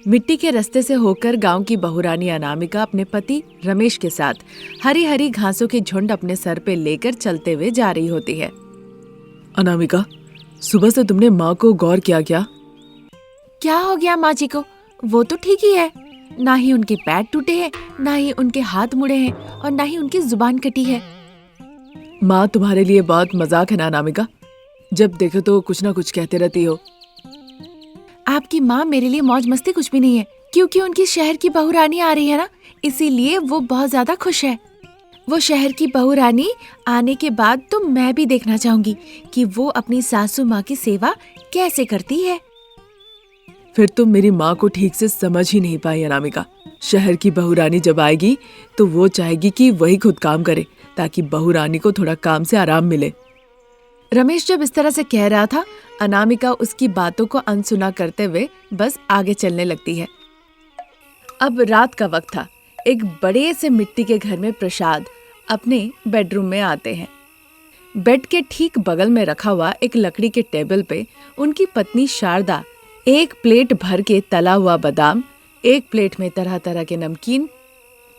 मिट्टी के रास्ते से होकर गांव की बहुरानी अनामिका अपने पति रमेश के साथ हरी हरी घासों की झुंड अपने सर पे लेकर चलते हुए जा रही होती है। अनामिका, सुबह से तुमने माँ को गौर किया क्या? क्या हो गया माँ जी को? वो तो ठीक ही है। ना ही उनके पैर टूटे हैं, ना ही उनके हाथ मुड़े हैं और ना ही उनकी जुबान कटी है। माँ तुम्हारे लिए बहुत मजाक है ना अनामिका? जब देखो तो कुछ ना कुछ कहते रहती हो। आपकी माँ मेरे लिए मौज मस्ती कुछ भी नहीं है, क्योंकि उनकी शहर की बहुरानी आ रही है ना, इसीलिए वो बहुत ज्यादा खुश है। वो शहर की बहुरानी आने के बाद तो मैं भी देखना चाहूंगी कि वो अपनी सासू माँ की सेवा कैसे करती है। फिर तुम मेरी माँ को ठीक से समझ ही नहीं पाई अनामिका। शहर की बहुरानी जब आएगी तो वो चाहेगी कि वही खुद काम करे, ताकि बहुरानी को थोड़ा काम से आराम मिले। रमेश जब इस तरह से कह रहा था, अनामिका उसकी बातों को अनसुना करते हुए बस आगे चलने लगती है। अब रात का वक्त था। एक बड़े से मिट्टी के घर में प्रसाद अपने बेडरूम में आते हैं। बेड के ठीक बगल में रखा हुआ एक लकड़ी के टेबल पे उनकी पत्नी शारदा एक प्लेट भर के तला हुआ बादाम, एक प्लेट में तरह तरह के नमकीन,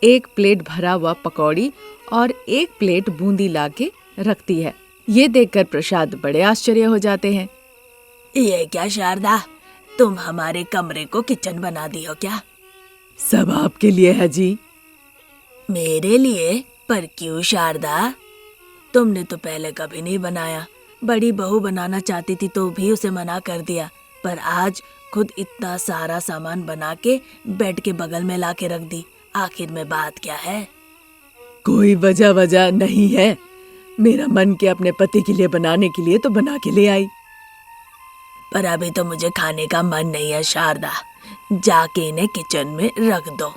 एक प्लेट भरा हुआ पकौड़ी और एक प्लेट बूंदी लाके रखती है। ये देखकर प्रसाद बड़े आश्चर्य हो जाते हैं। ये क्या शारदा, तुम हमारे कमरे को किचन बना दी हो क्या? सब आपके लिए है जी। मेरे लिए? पर क्यों शारदा? तुमने तो पहले कभी नहीं बनाया। बड़ी बहू बनाना चाहती थी तो भी उसे मना कर दिया, पर आज खुद इतना सारा सामान बना के बेड के बगल में लाके रख दी। आखिर में बात क्या है? कोई वजह नहीं है। मेरा मन के अपने पति के लिए बनाने के लिए तो बना के ले आई। पर अभी तो मुझे खाने का मन नहीं है शारदा। जाके इन्हें किचन में रख दो।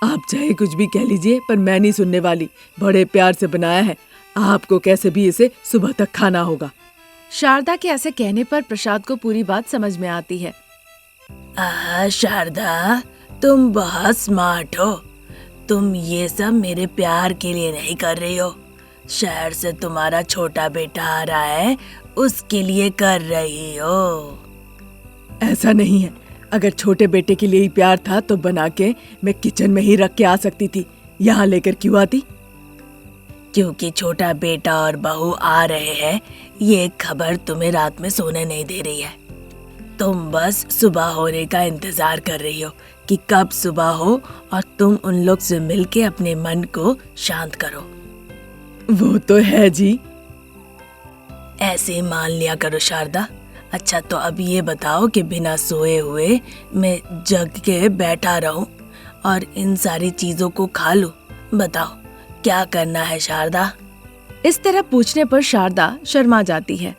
आप चाहे कुछ भी कह लीजिए, पर मैं नहीं सुनने वाली। बड़े प्यार से बनाया है, आपको कैसे भी इसे सुबह तक खाना होगा। शारदा के ऐसे कहने पर प्रसाद को पूरी बात समझ में आती है। शारदा, तुम बहुत स्मार्ट हो। तुम ये सब मेरे प्यार के लिए नहीं कर रही हो। शहर से तुम्हारा छोटा बेटा आ रहा है, उसके लिए कर रही हो। ऐसा नहीं है। अगर छोटे बेटे के लिए ही प्यार था तो बना के मैं किचन में ही रख के आ सकती थी। यहाँ लेकर क्यों आती? क्योंकि छोटा बेटा और बहू आ रहे हैं, ये खबर तुम्हें रात में सोने नहीं दे रही है। तुम बस सुबह होने का इंतजार कर रही हो कि कब सुबह हो और तुम उन लोग से मिलके अपने मन को शांत करो। वो तो है जी। ऐसे मान लिया करो शारदा। अच्छा, तो अब ये बताओ कि बिना सोए हुए मैं जग के बैठा रहूं और इन सारी चीजों को खा लूं? बताओ क्या करना है शारदा? इस तरह पूछने पर शारदा शर्मा जाती है।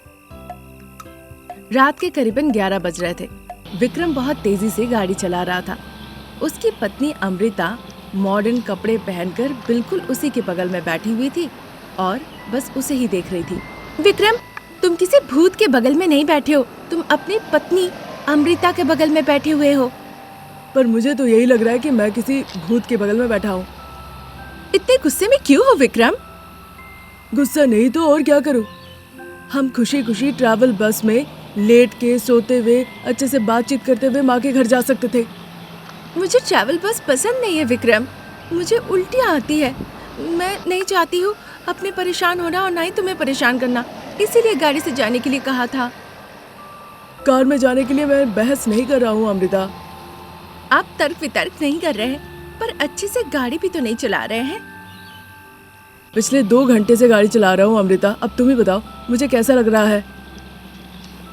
रात के करीबन 11 बज रहे थे। विक्रम बहुत तेजी से गाड़ी चला रहा था। उसकी पत्नी अमृता मॉडर्न कपड़े पहनकर बिल्कुल उसी के बगल में बैठी हुई थी और बस उसे ही देख रही थी। विक्रम, तुम किसी भूत के बगल में नहीं बैठे हो, तुम अपनी पत्नी अमृता के बगल में बैठे हुए हो। पर मुझे तो यही लग रहा है कि मैं किसी भूत के बगल में बैठा हूँ। इतने गुस्से में क्यों हो विक्रम? गुस्सा नहीं तो और क्या करूँ। हम खुशी खुशी ट्रैवल बस में लेट के सोते हुए अच्छे से बातचीत करते हुए माँ के घर जा सकते थे। मुझे ट्रैवल बस पसंद नहीं है विक्रम, मुझे उल्टियाँ आती है। मैं नहीं चाहती हूँ अपने परेशान होना और ना ही तुम्हें परेशान करना, इसीलिए गाड़ी से जाने के लिए कहा था। कार में जाने के लिए मैं बहस नहीं कर रहा हूँ अमृता। आप तर्क वितर्क नहीं कर रहे हैं, पर अच्छे से गाड़ी भी तो नहीं चला रहे हैं। पिछले 2 घंटे से गाड़ी चला रहा हूँ अमृता। अब तुम ही बताओ मुझे कैसा लग रहा है।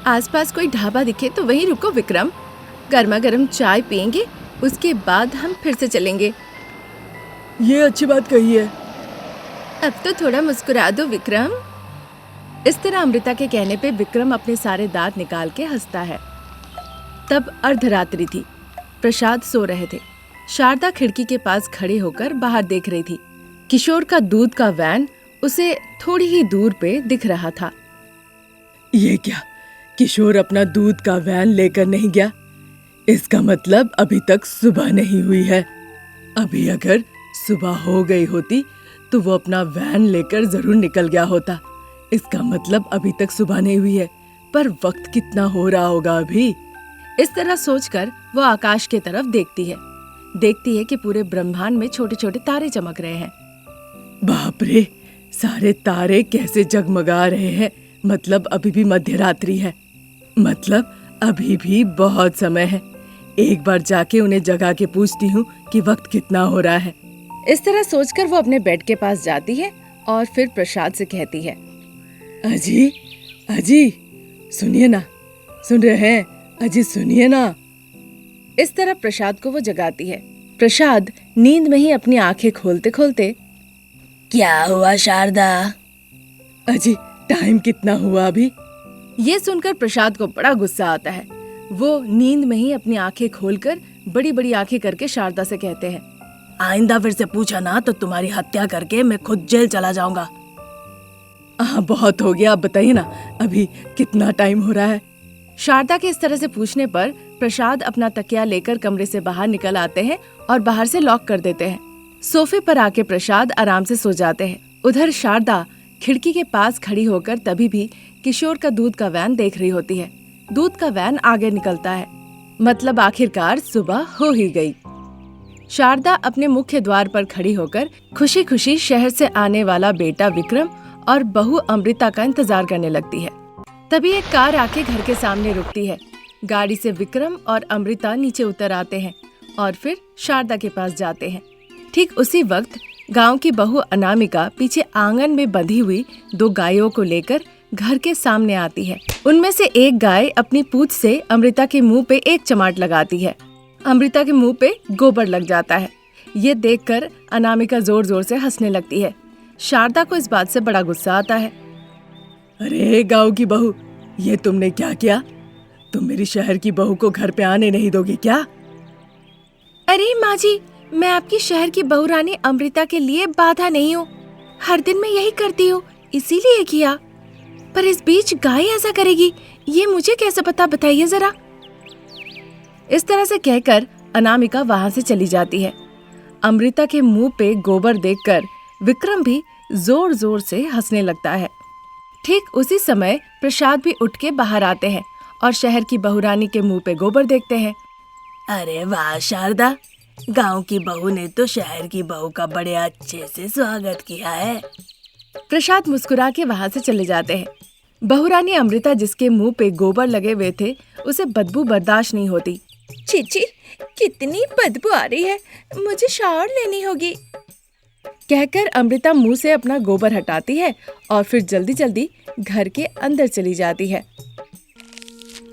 आसपास कोई ढाबा दिखे तो वहीं रुको विक्रम, गर्मा गर्म चाय पियेंगे, उसके बाद हम फिर से चलेंगे। ये अच्छी बात कही है। अब तो थोड़ा मुस्कुरा दो विक्रम। इस तरह अमृता के कहने पे विक्रम अपने सारे दांत निकाल के हंसता है। तब अर्धरात्रि थी। प्रसाद सो रहे थे। शारदा खिड़की के पास खड़े होकर बाहर देख रही थी। किशोर का दूध का वैन उसे थोड़ी ही दूर पे दिख रहा था। ये क्या, किशोर अपना दूध का वैन लेकर नहीं गया? इसका मतलब अभी तक सुबह नहीं हुई है। अभी अगर सुबह हो गई होती तो वो अपना वैन लेकर जरूर निकल गया होता। इसका मतलब अभी तक सुबह नहीं हुई है। पर वक्त कितना हो रहा होगा अभी? इस तरह सोचकर वो आकाश की तरफ देखती है कि पूरे ब्रह्मांड में छोटे छोटे तारे चमक रहे हैं। बाप रे, सारे तारे कैसे जगमगा रहे हैं। मतलब अभी भी मध्य रात्रि है, मतलब अभी भी बहुत समय है। एक बार जाके उन्हें जगा के पूछती हूँ कि वक्त कितना हो रहा है। इस तरह सोचकर वो अपने बेड के पास जाती है और फिर प्रसाद से कहती है, अजी अजी सुनिए ना, सुन रहे हैं? अजी सुनिए ना। इस तरह प्रसाद को वो जगाती है। प्रसाद नींद में ही अपनी आंखें खोलते खोलते, क्या हुआ शारदा? अजी टाइम कितना हुआ अभी? ये सुनकर प्रसाद को बड़ा गुस्सा आता है। वो नींद में ही अपनी आंखें खोलकर बड़ी बड़ी आंखें करके शारदा से कहते हैं, आइंदा फिर से पूछा ना तो तुम्हारी हत्या करके मैं खुद जेल चला जाऊंगा। हाँ बहुत हो गया, आप बताइए ना अभी कितना टाइम हो रहा है? शारदा के इस तरह से पूछने पर प्रसाद अपना तकिया लेकर कमरे से बाहर निकल आते हैं और बाहर से लॉक कर देते हैं। सोफे पर आके प्रसाद आराम से सो जाते हैं। उधर शारदा खिड़की के पास खड़ी होकर तभी भी किशोर का दूध का वैन देख रही होती है। दूध का वैन आगे निकलता है, मतलब आखिरकार सुबह हो ही गई। शारदा अपने मुख्य द्वार पर खड़ी होकर खुशी खुशी शहर से आने वाला बेटा विक्रम और बहू अमृता का इंतजार करने लगती है। तभी एक कार आके घर के सामने रुकती है। गाड़ी से विक्रम और अमृता नीचे उतर आते हैं और फिर शारदा के पास जाते हैं। ठीक उसी वक्त गांव की बहू अनामिका पीछे आंगन में बंधी हुई 2 गायों को लेकर घर के सामने आती है। उनमें से एक गाय अपनी पूंछ से अमृता के मुंह पे एक चमाट लगाती है। अमृता के मुंह पे गोबर लग जाता है। ये देखकर अनामिका जोर जोर से हंसने लगती है। शारदा को इस बात से बड़ा गुस्सा आता है। अरे गाँव की बहू, ये तुमने क्या किया? तुम मेरी शहर की बहू को घर पे आने नहीं दोगी क्या? अरे माँ जी, मैं आपकी शहर की बहू रानी अमृता के लिए बाधा नहीं हूँ। हर दिन मैं यही करती हूँ, इसीलिए किया। पर इस बीच गाय ऐसा करेगी, ये मुझे कैसे पता, बताइए जरा। इस तरह से कहकर अनामिका वहाँ से चली जाती है। अमृता के मुंह पे गोबर देखकर विक्रम भी जोर जोर से हंसने लगता है। ठीक उसी समय प्रसाद भी उठ के बाहर आते हैं और शहर की बहुरानी के मुंह पे गोबर देखते हैं। अरे वाह शारदा, गांव की बहू ने तो शहर की बहू का बड़े अच्छे से स्वागत किया है। प्रसाद मुस्कुरा के वहाँ से चले जाते हैं। बहुरानी अमृता, जिसके मुंह पे गोबर लगे हुए थे, उसे बदबू बर्दाश्त नहीं होती। छी छी, कितनी बदबू आ रही है, मुझे शावर लेनी होगी, कहकर अमृता मुंह से अपना गोबर हटाती है और फिर जल्दी जल्दी घर के अंदर चली जाती है।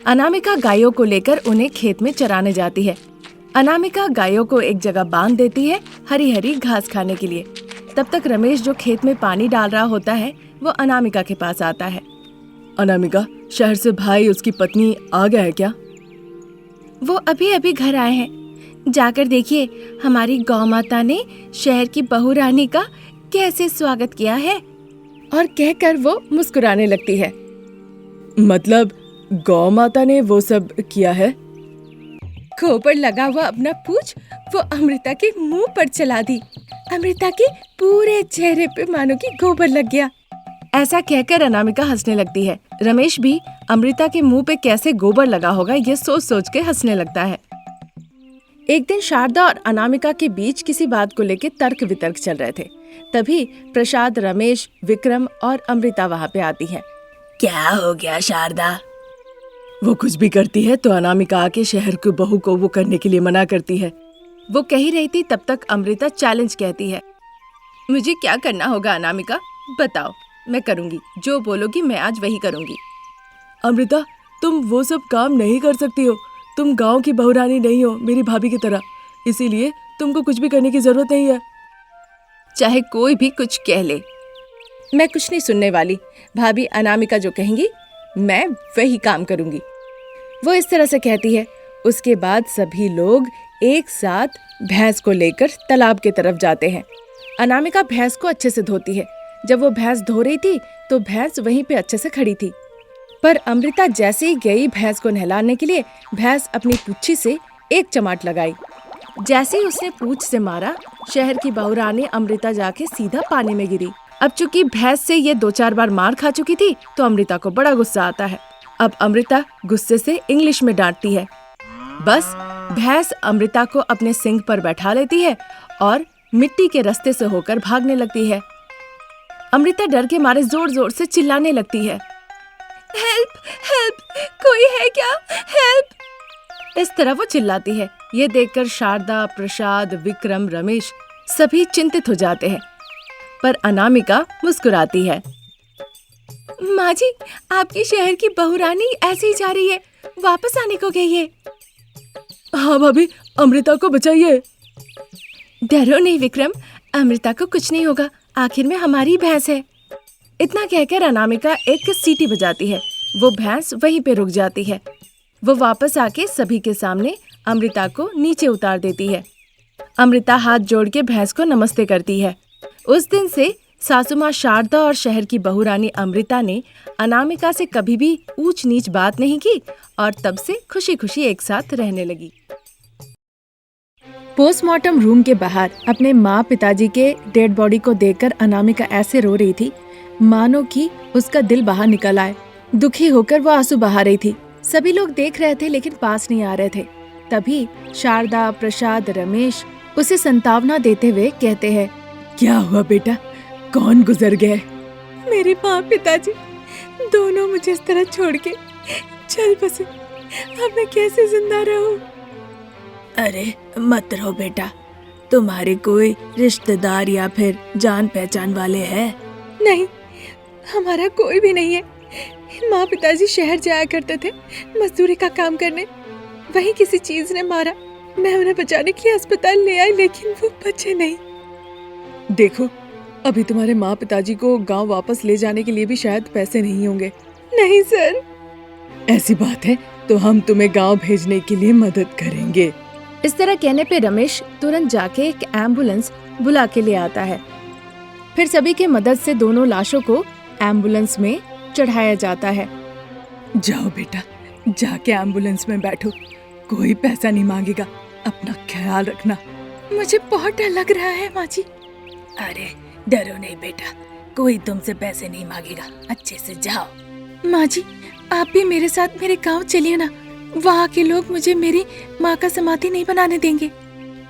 अनामिका गायों को लेकर उन्हें खेत में चराने जाती है। अनामिका गायों को एक जगह बांध देती है हरी हरी घास खाने के लिए। तब तक रमेश, जो खेत में पानी डाल रहा होता है, वो अनामिका के पास आता है। अनामिका, शहर से भाई उसकी पत्नी आ गया है क्या? वो अभी अभी घर आए हैं। जाकर देखिए हमारी गौ माता ने शहर की बहू रानी का कैसे स्वागत किया है। और कहकर वो मुस्कुराने लगती है। मतलब गौ माता ने वो सब किया है? गोबर लगा हुआ अपना पूंछ वो अमृता के मुंह पर चला दी। अमृता के पूरे चेहरे पे मानो कि गोबर लग गया। ऐसा कहकर अनामिका हंसने लगती है। रमेश भी अमृता के मुंह पे कैसे गोबर लगा होगा ये सोच सोच के हंसने लगता है। एक दिन शारदा और अनामिका के बीच किसी बात को लेकर तर्क वितर्क चल रहे थे। तभी प्रसाद, रमेश, विक्रम और अमृता वहाँ पे आती है। क्या हो गया शारदा? वो कुछ भी करती है तो अनामिका आके शहर की बहू को वो करने के लिए मना करती है। वो कह ही रही थी, तब तक अमृता चैलेंज कहती है। मुझे क्या करना होगा अनामिका, बताओ, मैं करूंगी, जो बोलोगी मैं आज वही करूंगी। अमृता, तुम वो सब काम नहीं कर सकती हो। तुम गांव की बहुरानी नहीं हो मेरी भाभी की तरह, इसीलिए तुमको कुछ भी करने की जरूरत नहीं है। चाहे कोई भी कुछ कह ले, मैं कुछ नहीं सुनने वाली। भाभी अनामिका जो कहेंगी मैं वही काम करूंगी। वो इस तरह से कहती है। उसके बाद सभी लोग एक साथ भैंस को लेकर तालाब की तरफ जाते हैं। अनामिका भैंस को अच्छे से धोती है। जब वो भैंस धो रही थी तो भैंस वहीं पे अच्छे से खड़ी थी। पर अमृता जैसे ही गई भैंस को नहलाने के लिए, भैंस अपनी पूंछी से एक चमाट लगाई। जैसे ही उसने पूंछ से मारा, शहर की बहुरानी अमृता जाके सीधा पानी में गिरी। अब चूंकि भैंस से ये 2-4 बार मार खा चुकी थी तो अमृता को बड़ा गुस्सा आता है। अब अमृता गुस्से से इंग्लिश में डांटती है। बस भैंस अमृता को अपने सींग पर बैठा लेती है और मिट्टी के रास्ते से होकर भागने लगती है। अमृता डर के मारे जोर जोर से चिल्लाने लगती है, हेल्प हेल्प, कोई है क्या, हेल्प। इस तरह वो चिल्लाती है। ये देखकर शारदा, प्रसाद, विक्रम, रमेश सभी चिंतित हो जाते हैं, पर अनामिका मुस्कुराती है। माँ जी, आपकी शहर की बहुरानी ऐसे ही जा रही है, वापस आने को गई है। हाँ भाभी, अमृता को बचाइए। डरो नहीं विक्रम, अमृता को कुछ नहीं होगा, आखिर में हमारी भैंस है। इतना कहकर अनामिका एक सीटी बजाती है। वो भैंस वहीं पे रुक जाती है। वो वापस आके सभी के सामने अमृता को नीचे उतार देती है। अमृता हाथ जोड़ के भैंस को नमस्ते करती है। उस दिन से सासू माँ शारदा और शहर की बहुरानी अमृता ने अनामिका से कभी भी ऊंच नीच बात नहीं की और तब से खुशी खुशी एक साथ रहने लगी। पोस्टमार्टम रूम के बाहर अपने माँ पिताजी के डेड बॉडी को देखकर अनामिका ऐसे रो रही थी मानो कि उसका दिल बाहर निकल आए। दुखी होकर वो आंसू बहा रही थी। सभी लोग देख रहे थे लेकिन पास नहीं आ रहे थे। तभी शारदा, प्रसाद, रमेश उसे संतावना देते हुए कहते हैं, क्या हुआ बेटा, कौन गुजर गए? मेरे माँ पिताजी दोनों मुझे इस तरह छोड़ के चल बसे, अब मैं कैसे जिंदा रहूं? अरे मत रो बेटा, तुम्हारे कोई रिश्तेदार या फिर जान पहचान वाले हैं? नहीं, हमारा कोई भी नहीं है। माँ पिताजी शहर जाया करते थे मजदूरी का काम करने, वहीं किसी चीज ने मारा। मैं उन्हें बचाने के लिए अस्पताल ले आई लेकिन वो बचे नहीं। देखो, अभी तुम्हारे माँ पिताजी को गांव वापस ले जाने के लिए भी शायद पैसे नहीं होंगे। नहीं सर। ऐसी बात है तो हम तुम्हें गांव भेजने के लिए मदद करेंगे। इस तरह कहने पे रमेश तुरंत जाके एक एम्बुलेंस बुला के ले आता है। फिर सभी के मदद से दोनों लाशों को एम्बुलेंस में चढ़ाया जाता है। जाओ बेटा, जाके एम्बुलेंस में बैठो, कोई पैसा नहीं मांगेगा, अपना ख्याल रखना। मुझे बहुत डर लग रहा है माँ जी। अरे डरो नहीं बेटा, कोई तुमसे पैसे नहीं मांगेगा, अच्छे से जाओ। माँ जी, आप भी मेरे साथ मेरे गांव चलिए ना, वहाँ के लोग मुझे मेरी माँ का समाधि नहीं बनाने देंगे।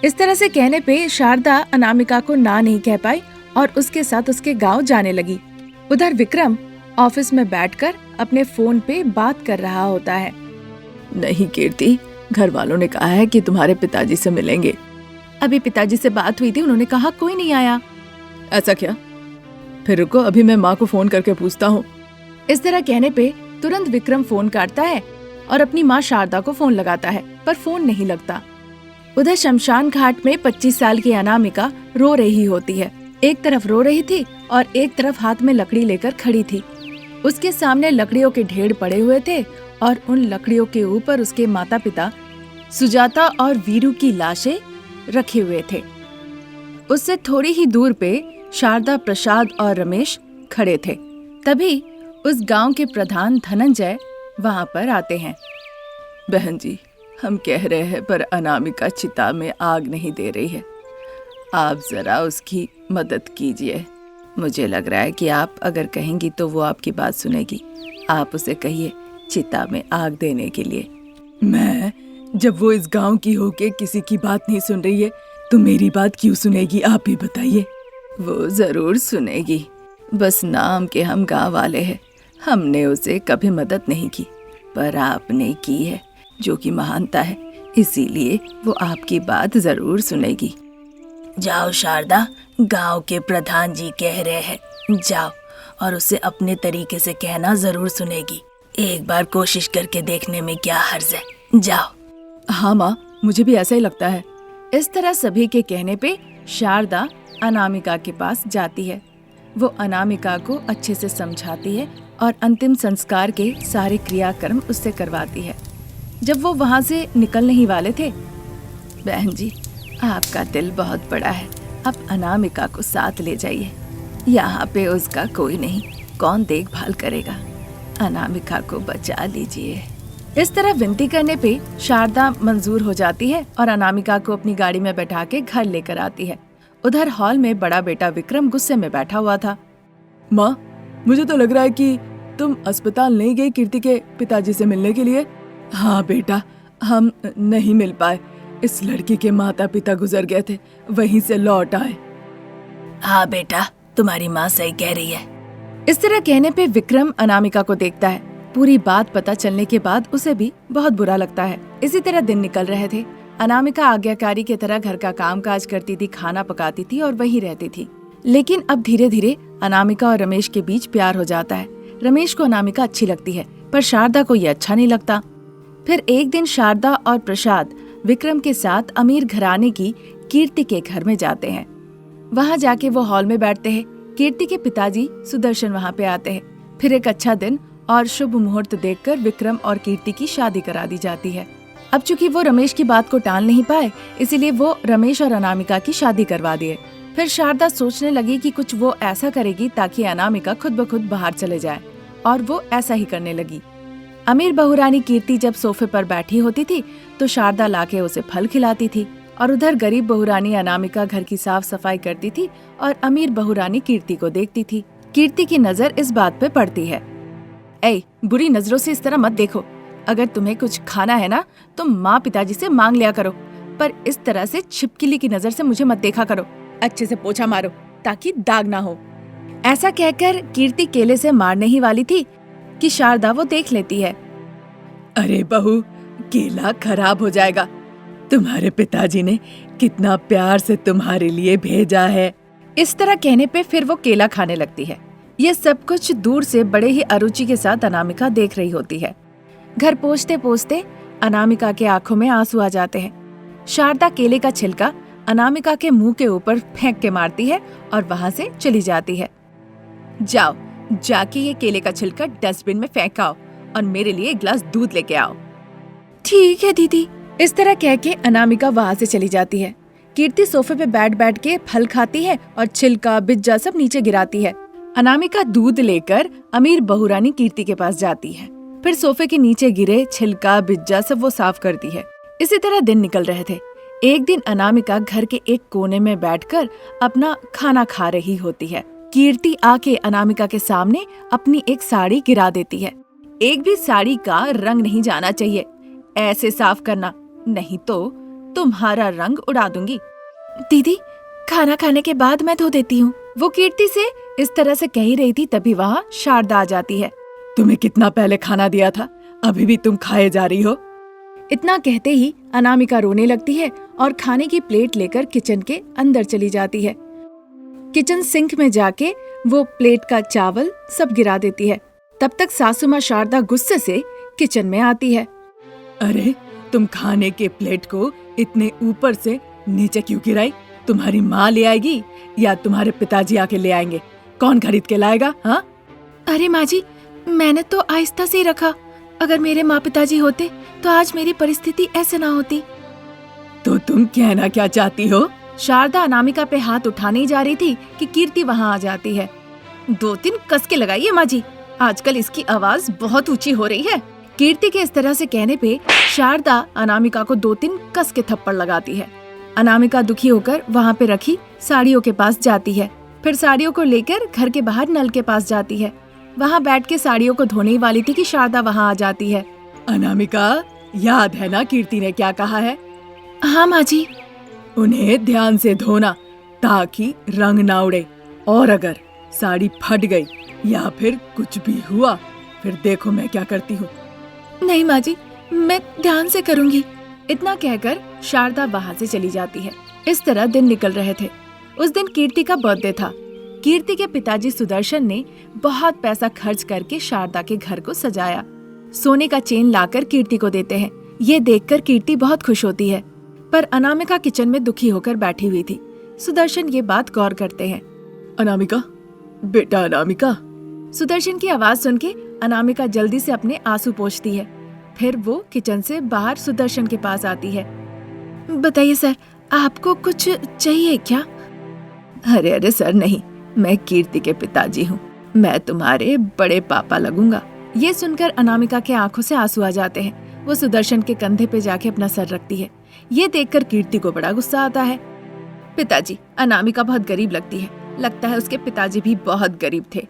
इस तरह से कहने पे शारदा अनामिका को ना नहीं कह पाई और उसके साथ उसके गांव जाने लगी। उधर विक्रम ऑफिस में बैठकर अपने फोन पे बात कर रहा होता है। नहीं कीर्ति, घर वालों ने कहा है कि तुम्हारे पिताजी से मिलेंगे। अभी पिताजी से बात हुई थी, उन्होंने कहा कोई नहीं आया। ऐसा क्या? फिर रुको, अभी मैं माँ को फोन करके पूछता हूँ। इस तरह कहने पे तुरंत विक्रम फोन काटता है और अपनी माँ शारदा को फोन लगाता है, पर फोन नहीं लगता। उधर शमशान घाट में 25 साल की अनामिका रो रही होती है। एक तरफ रो रही थी और एक तरफ हाथ में लकड़ी लेकर खड़ी थी। उसके सामने लकड़ियों के ढेर पड़े हुए थे और उन लकड़ियों के ऊपर उसके माता पिता सुजाता और वीरू की लाशें रखे हुए थे। उससे थोड़ी ही दूर पे शारदा, प्रसाद और रमेश खड़े थे। तभी उस गांव के प्रधान धनंजय वहां पर आते हैं। बहन जी, हम कह रहे हैं पर अनामिका चिता में आग नहीं दे रही है, आप जरा उसकी मदद कीजिए। मुझे लग रहा है कि आप अगर कहेंगी तो वो आपकी बात सुनेगी। आप उसे कहिए चिता में आग देने के लिए। मैं, जब वो इस गांव की होके किसी की बात नहीं सुन रही है तो मेरी बात क्यों सुनेगी, आप ही बताइए। वो जरूर सुनेगी, बस नाम के हम गांव वाले हैं, हमने उसे कभी मदद नहीं की, पर आपने की है जो कि महानता है, इसीलिए वो आपकी बात जरूर सुनेगी। जाओ शारदा, गांव के प्रधान जी कह रहे हैं, जाओ और उसे अपने तरीके से कहना जरूर सुनेगी। एक बार कोशिश करके देखने में क्या हर्ज है, जाओ। हाँ माँ, मुझे भी ऐसा ही लगता है। इस तरह सभी के कहने पे शारदा अनामिका के पास जाती है। वो अनामिका को अच्छे से समझाती है और अंतिम संस्कार के सारे क्रियाकर्म उससे करवाती है। जब वो वहाँ से निकलने ही वाले थे, बहन जी, आपका दिल बहुत बड़ा है, आप अनामिका को साथ ले जाइए, यहाँ पे उसका कोई नहीं, कौन देखभाल करेगा, अनामिका को बचा लीजिए। इस तरह विनती करने पे शारदा मंजूर हो जाती है और अनामिका को अपनी गाड़ी में बैठा के घर लेकर आती है। उधर हॉल में बड़ा बेटा विक्रम गुस्से में बैठा हुआ था। माँ, मुझे तो लग रहा है कि तुम अस्पताल नहीं गई कीर्ति के पिताजी से मिलने के लिए। हाँ बेटा, हम नहीं मिल पाए। इस लड़की के माता पिता गुजर गए थे, वहीं से लौट आए। हाँ बेटा, तुम्हारी माँ सही कह रही है। इस तरह कहने पे विक्रम अनामिका को देखता है। पूरी बात पता चलने के बाद उसे भी बहुत बुरा लगता है। इसी तरह दिन निकल रहे थे। अनामिका आज्ञाकारी की तरह घर का काम काज करती थी, खाना पकाती थी और वहीं रहती थी। लेकिन अब धीरे धीरे अनामिका और रमेश के बीच प्यार हो जाता है। रमेश को अनामिका अच्छी लगती है, पर शारदा को ये अच्छा नहीं लगता। फिर एक दिन शारदा और प्रसाद विक्रम के साथ अमीर घराने की कीर्ति के घर में जाते हैं। वहाँ जाके वो हॉल में बैठते हैं। कीर्ति के पिताजी सुदर्शन वहाँ पे आते हैं। फिर एक अच्छा दिन और शुभ मुहूर्त देखकर विक्रम और कीर्ति की शादी करा दी जाती है। अब चूंकि वो रमेश की बात को टाल नहीं पाए, इसीलिए वो रमेश और अनामिका की शादी करवा दिए। फिर शारदा सोचने लगी कि कुछ वो ऐसा करेगी ताकि अनामिका खुद ब खुद बाहर चले जाए, और वो ऐसा ही करने लगी। अमीर बहुरानी कीर्ति जब सोफे पर बैठी होती थी तो शारदा लाके उसे फल खिलाती थी, और उधर गरीब बहुरानी अनामिका घर की साफ सफाई करती थी और अमीर बहुरानी कीर्ति को देखती थी। कीर्ति की नजर इस बात पे पड़ती है। ऐ, बुरी नजरों से इस तरह मत देखो। अगर तुम्हें कुछ खाना है ना तो माँ पिताजी से मांग लिया करो, पर इस तरह से छिपकली की नजर से मुझे मत देखा करो। अच्छे से पोछा मारो ताकि दाग ना हो। ऐसा कहकर कीर्ति केले से मारने ही वाली थी कि शारदा वो देख लेती है। अरे बहू, केला खराब हो जाएगा। तुम्हारे पिताजी ने कितना प्यार से तुम्हारे लिए भेजा है। इस तरह कहने पे फिर वो केला खाने लगती है। ये सब कुछ दूर से बड़े ही अरुचि के साथ अनामिका देख रही होती है। घर पहुंचते पहुंचते अनामिका के आंखों में आंसू आ जाते हैं। शारदा केले का छिलका अनामिका के मुंह के ऊपर फेंक के मारती है और वहां से चली जाती है। जाओ, जाके ये केले का छिलका डस्टबिन में फेंक आओ और मेरे लिए एक गिलास दूध लेके आओ। ठीक है दीदी। इस तरह कह के अनामिका वहां से चली जाती है। कीर्ति सोफे पे बैठ बैठ के फल खाती है और छिलका बिज्जा सब नीचे गिराती है। अनामिका दूध लेकर अमीर बहुरानी कीर्ति के पास जाती है। फिर सोफे के नीचे गिरे छिलका बिज्जा सब वो साफ करती है। इसी तरह दिन निकल रहे थे। एक दिन अनामिका घर के एक कोने में बैठकर अपना खाना खा रही होती है। कीर्ति आके अनामिका के सामने अपनी एक साड़ी गिरा देती है। एक भी साड़ी का रंग नहीं जाना चाहिए, ऐसे साफ करना, नहीं तो तुम्हारा रंग उड़ा दूंगी। दीदी, खाना खाने के बाद मैं धो देती हूँ। वो कीर्ति से इस तरह से कह ही रही थी, तभी वहाँ शारदा आ जाती है। तुम्हें कितना पहले खाना दिया था, अभी भी तुम खाए जा रही हो। इतना कहते ही अनामिका रोने लगती है और खाने की प्लेट लेकर किचन के अंदर चली जाती है। किचन सिंक में जाके वो प्लेट का चावल सब गिरा देती है। तब तक सासू माँ शारदा गुस्से से किचन में आती है। अरे, तुम खाने के प्लेट को इतने ऊपर से नीचे क्यों गिराई? तुम्हारी माँ ले आएगी या तुम्हारे पिताजी आके ले आएंगे? कौन खरीद के लाएगा? हाँ? अरे माँ जी, मैंने तो आहिस्ता से ही रखा। अगर मेरे माँ पिताजी होते तो आज मेरी परिस्थिति ऐसे ना होती। तो तुम कहना क्या चाहती हो? शारदा अनामिका पे हाथ उठाने ही जा रही थी कि कीर्ति वहाँ आ जाती है। 2-3 कस के लगाइए माँ जी, आजकल इसकी आवाज बहुत ऊंची हो रही है। कीर्ति के इस तरह से कहने पे शारदा अनामिका को 2-3 कस के थप्पड़ लगाती है। अनामिका दुखी होकर वहाँ पे रखी साड़ियों के पास जाती है। फिर साड़ियों को लेकर घर के बाहर नल के पास जाती है। वहाँ बैठ के साड़ियों को धोने ही वाली थी कि शारदा वहाँ आ जाती है। अनामिका, याद है ना कीर्ति ने क्या कहा है? हाँ माँ जी। उन्हें ध्यान से धोना ताकि रंग ना उड़े, और अगर साड़ी फट गई या फिर कुछ भी हुआ, फिर देखो मैं क्या करती हूँ। नहीं माँ जी, मैं ध्यान से करूँगी। इतना कहकर शारदा वहाँ से चली जाती है। इस तरह दिन निकल रहे थे। उस दिन कीर्ति का बर्थडे था। कीर्ति के पिताजी सुदर्शन ने बहुत पैसा खर्च करके शारदा के घर को सजाया। सोने का चेन लाकर कीर्ति को देते हैं। ये देखकर कीर्ति बहुत खुश होती है, पर अनामिका किचन में दुखी होकर बैठी हुई थी। सुदर्शन ये बात गौर करते हैं। अनामिका, बेटा अनामिका। सुदर्शन की आवाज सुन के अनामिका जल्दी से अपने आंसू पोंछती है। फिर वो किचन से बाहर सुदर्शन के पास आती है। बताइए सर, आपको कुछ चाहिए क्या? अरे अरे सर नहीं, मैं कीर्ति के पिताजी हूँ। मैं तुम्हारे बड़े पापा लगूंगा। ये सुनकर अनामिका के आंखों से आंसू आ जाते हैं। वो सुदर्शन के कंधे पे जाके अपना सर रखती है। ये देखकर कीर्ति को बड़ा गुस्सा आता है। पिताजी, अनामिका बहुत गरीब लगती है। लगता है उसके पिताजी भी बहुत गरीब थे।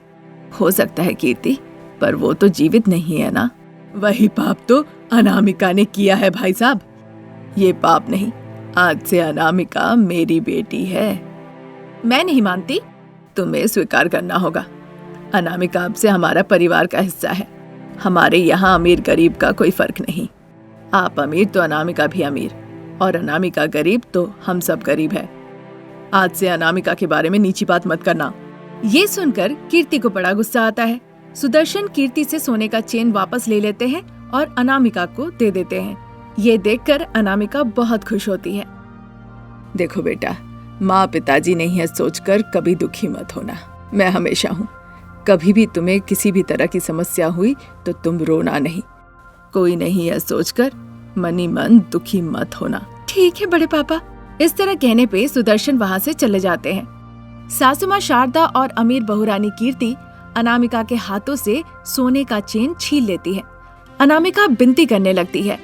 हो सकता है कीर्ति, पर वो तो जीवित नहीं है ना। वही पाप तो अनामिका ने किया है भाई साहब। ये पाप नहीं, आज से अनामिका मेरी बेटी है। मैं नहीं मानती। तुम्हें स्वीकार करना होगा। अनामिका अब से हमारा परिवार का हिस्सा है। हमारे यहाँ अमीर गरीब का कोई फर्क नहीं। आप अमीर तो अनामिका भी अमीर, और अनामिका गरीब तो हम सब गरीब है। आज से अनामिका के बारे में नीची बात मत करना। ये सुनकर कीर्ति को बड़ा गुस्सा आता है। सुदर्शन कीर्ति से सोने का चेन वापस ले लेते हैं और अनामिका को दे देते हैं। ये देखकर अनामिका बहुत खुश होती है। देखो बेटा, माँ पिताजी नहीं है सोचकर कभी दुखी मत होना। मैं हमेशा हूँ। कभी भी तुम्हें किसी भी तरह की समस्या हुई तो तुम रोना नहीं। कोई नहीं है सोचकर मनी मन दुखी मत होना। ठीक है बड़े पापा। इस तरह कहने पे सुदर्शन वहाँ से चले जाते हैं। सासू माँ शारदा और अमीर बहुरानी कीर्ति अनामिका के हाथों से सोने का चेन छीन लेती है। अनामिका विनती करने लगती है,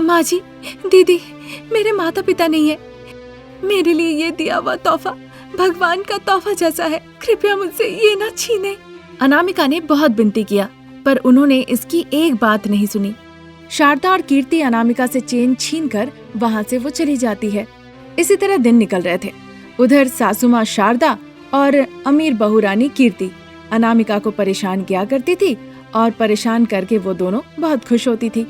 माँ जी, दीदी, मेरे माता पिता नहीं है। मेरे लिए ये दिया हुआ तोहफा भगवान का तोहफा जैसा है। कृपया मुझसे ये ना छीने। अनामिका ने बहुत विनती किया, पर उन्होंने इसकी एक बात नहीं सुनी। शारदा और कीर्ति अनामिका से चेन छीनकर वहाँ से वो चली जाती है। इसी तरह दिन निकल रहे थे। उधर सासू माँ शारदा और अमीर बहुरानी कीर्ति अनामिका को परेशान किया करती थी और परेशान करके वो दोनों बहुत खुश होती थी।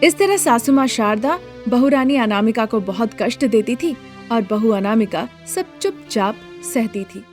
इस तरह सासू माँ शारदा बहुरानी अनामिका को बहुत कष्ट देती थी और बहू अनामिका सब चुपचाप सहती थी।